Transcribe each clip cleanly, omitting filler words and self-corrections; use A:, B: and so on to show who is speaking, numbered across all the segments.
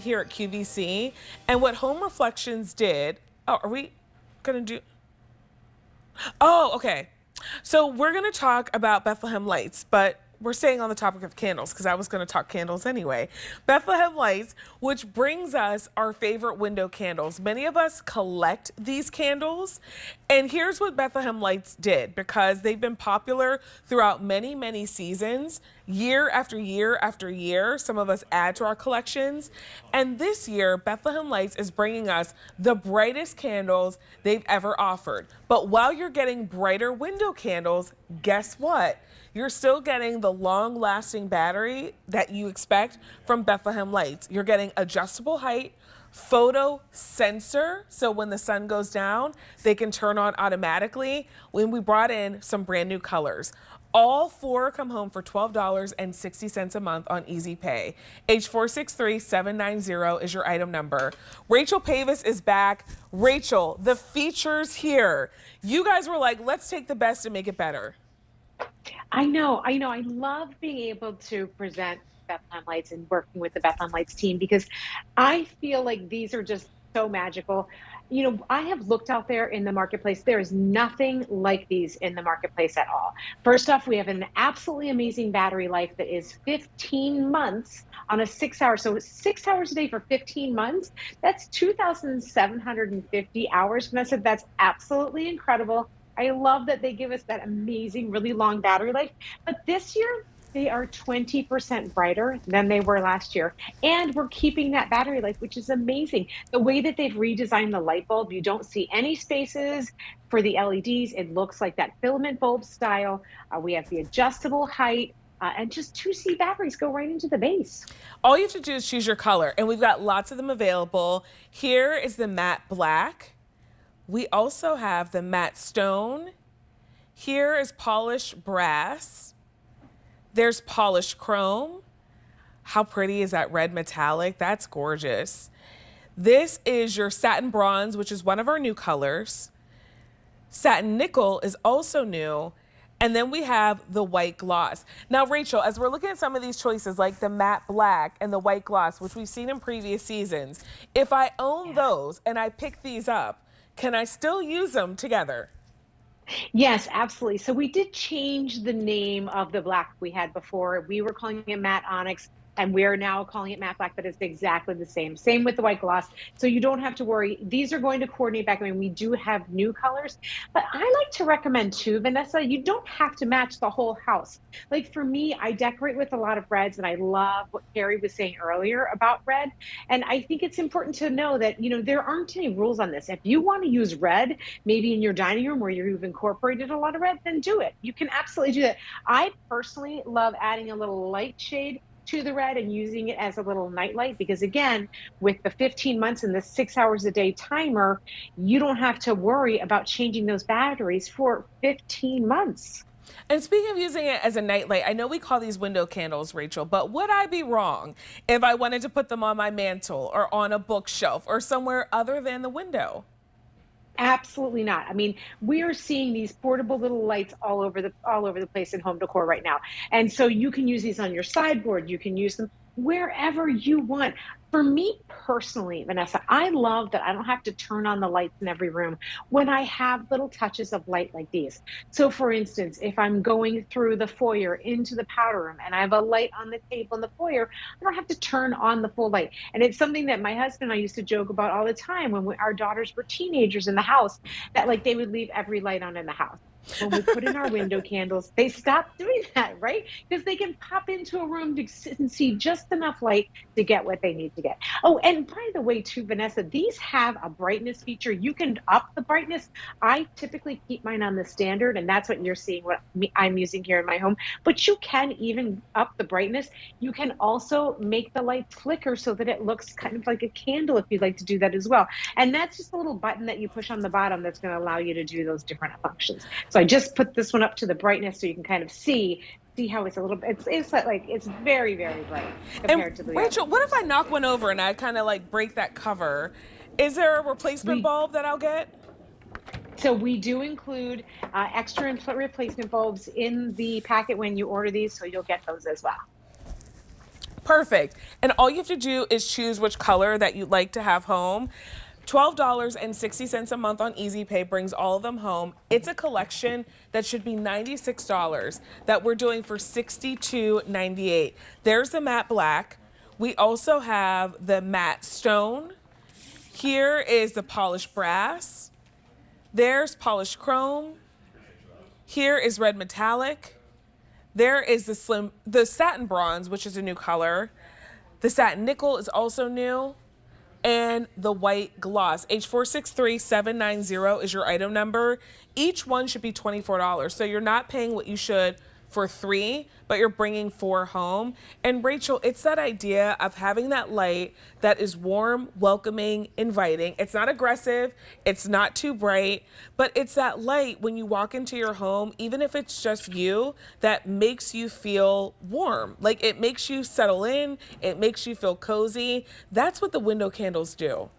A: here at QVC. And what Home Reflections did, oh, are we gonna do, oh, okay. So we're gonna talk about Bethlehem Lights, but we're staying on the topic of candles because I was going to talk candles anyway. Bethlehem Lights, which brings us our favorite window candles. Many of us collect these candles. And here's what Bethlehem Lights did, because they've been popular throughout many, many seasons, year after year after year. Some of us add to our collections. And this year, Bethlehem Lights is bringing us the brightest candles they've ever offered. But while you're getting brighter window candles, guess what? You're still getting the long-lasting battery that you expect from Bethlehem Lights. You're getting adjustable height, photo sensor, so when the sun goes down, they can turn on automatically. When we brought in some brand new colors. All four come home for $12.60 a month on Easy Pay. H463790 is your item number. Rachel Pavis is back. Rachel, the features here. You guys were like, let's take the best and make it better.
B: I know. I love being able to present Bethlehem Lights and working with the Bethlehem Lights team because I feel like these are just so magical. You know, I have looked out there in the marketplace. There is nothing like these in the marketplace at all. First off, we have an absolutely amazing battery life that is 15 months on a 6 hour. So 6 hours a day for 15 months, that's 2,750 hours. Vanessa, that's absolutely incredible. I love that they give us that amazing, really long battery life. But this year, they are 20% brighter than they were last year. And we're keeping that battery life, which is amazing. The way that they've redesigned the light bulb, you don't see any spaces for the LEDs. It looks like that filament bulb style. We have the adjustable height. And just 2C batteries go right into the base.
A: All you have to do is choose your color. And we've got lots of them available. Here is the matte black. We also have the matte stone. Here is polished brass. There's polished chrome. How pretty is that red metallic? That's gorgeous. This is your satin bronze, which is one of our new colors. Satin nickel is also new. And then we have the white gloss. Now, Rachel, as we're looking at some of these choices, like the matte black and the white gloss, which we've seen in previous seasons, if I own those and I pick these up, can I still use them together?
B: Yes, absolutely. So we did change the name of the black we had before. We were calling it matte onyx, and we're now calling it matte black, but it's exactly the same. Same with the white gloss. So you don't have to worry. These are going to coordinate back. I mean, we do have new colors, but I like to recommend too, Vanessa, you don't have to match the whole house. Like for me, I decorate with a lot of reds, and I love what Carrie was saying earlier about red. And I think it's important to know that, you know, there aren't any rules on this. If you want to use red, maybe in your dining room where you've incorporated a lot of red, then do it. You can absolutely do that. I personally love adding a little light shade to the red and using it as a little nightlight because again, with the 15 months and the 6 hours a day timer, you don't have to worry about changing those batteries for 15 months.
A: And speaking of using it as a nightlight, I know we call these window candles, Rachel, but would I be wrong if I wanted to put them on my mantle or on a bookshelf or somewhere other than the window?
B: Absolutely not. I mean, we are seeing these portable little lights all over the place in home decor right now. And so you can use these on your sideboard, you can use them wherever you want. For me personally, Vanessa, I love that I don't have to turn on the lights in every room when I have little touches of light like these. So for instance, if I'm going through the foyer into the powder room and I have a light on the table in the foyer, I don't have to turn on the full light. And it's something that my husband and I used to joke about all the time when our daughters were teenagers in the house, that like they would leave every light on in the house. When we put in our window candles, they stop doing that, right? Because they can pop into a room to sit and see just enough light to get what they need to get. Oh, and by the way, too, Vanessa, these have a brightness feature. You can up the brightness. I typically keep mine on the standard, and that's what you're seeing, what I'm using here in my home. But you can even up the brightness. You can also make the light flicker so that it looks kind of like a candle if you'd like to do that as well. And that's just a little button that you push on the bottom that's going to allow you to do those different functions. So I just put this one up to the brightness so you can kind of see how it's a little bit, it's like, it's very, very bright compared to the
A: Rachel,
B: other.
A: what if I knock one over and I kind of like break that cover? Is there a replacement bulb that I'll get?
B: So we do include extra replacement bulbs in the packet when you order these, so you'll get those as well.
A: Perfect. And all you have to do is choose which color that you'd like to have home. $12.60 a month on Easy Pay brings all of them home. It's a collection that should be $96 that we're doing for $62.98. There's the matte black. We also have the matte stone. Here is the polished brass. There's polished chrome. Here is red metallic. There is the satin bronze, which is a new color. The satin nickel is also new. And the white gloss. H463790 is your item number. Each one should be $24. So you're not paying what you should for 3, but you're bringing 4 home. And Rachel, it's that idea of having that light that is warm, welcoming, inviting. It's not aggressive, it's not too bright, but it's that light when you walk into your home, even if it's just you, that makes you feel warm. Like it makes you settle in, it makes you feel cozy. That's what the window candles do.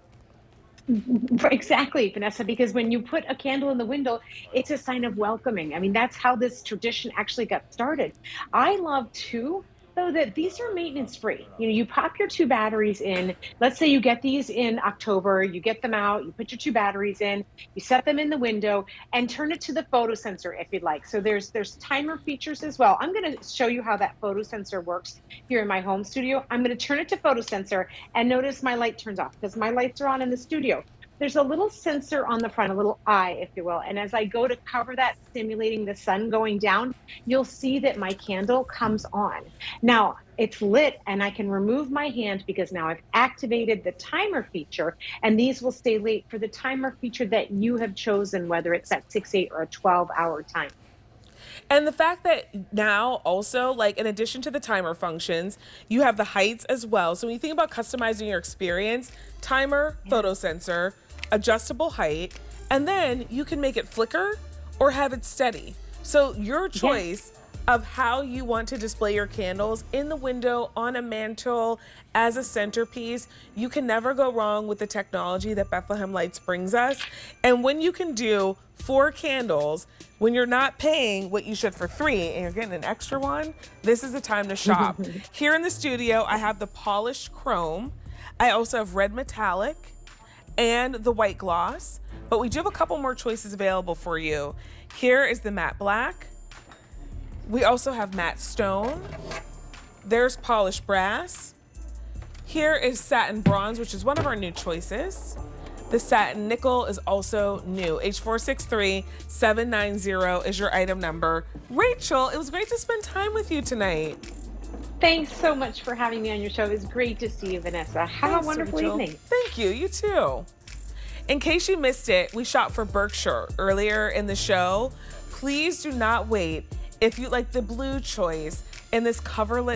B: Exactly, Vanessa, because when you put a candle in the window, it's a sign of welcoming. I mean, that's how this tradition actually got started. I love too, though, that these are maintenance free. You know, you pop your 2 batteries in. Let's say you get these in October, you get them out, you put your 2 batteries in, you set them in the window and turn it to the photo sensor if you'd like. So there's timer features as well. I'm going to show you how that photo sensor works here in my home studio. I'm going to turn it to photo sensor and notice my light turns off because my lights are on in the studio. There's a little sensor on the front, a little eye, if you will. And as I go to cover that, simulating the sun going down, you'll see that my candle comes on. Now, it's lit and I can remove my hand because now I've activated the timer feature, and these will stay lit for the timer feature that you have chosen, whether it's that 6, 8, or a 12-hour time.
A: And the fact that now also, like in addition to the timer functions, you have the heights as well. So when you think about customizing your experience, timer, photo sensor, adjustable height, and then you can make it flicker or have it steady. So your choice of how you want to display your candles in the window, on a mantle, as a centerpiece. You can never go wrong with the technology that Bethlehem Lights brings us. And when you can do 4 candles, when you're not paying what you should for 3 and you're getting an extra one, this is the time to shop. Here in the studio, I have the polished chrome. I also have red metallic and the white gloss, but we do have a couple more choices available for you. Here is the matte black. We also have matte stone. There's polished brass. Here is satin bronze, which is one of our new choices. The satin nickel is also new. H463790 is your item number. Rachel, it was great to spend time with you tonight.
B: Thanks so much for having me on your show. It was great to see you, Vanessa. Have
A: Thanks,
B: a wonderful
A: Rachel.
B: evening.
A: Thank you. You too. In case you missed it, we shot for Berkshire earlier in the show. Please do not wait. If you like the blue choice in this coverlet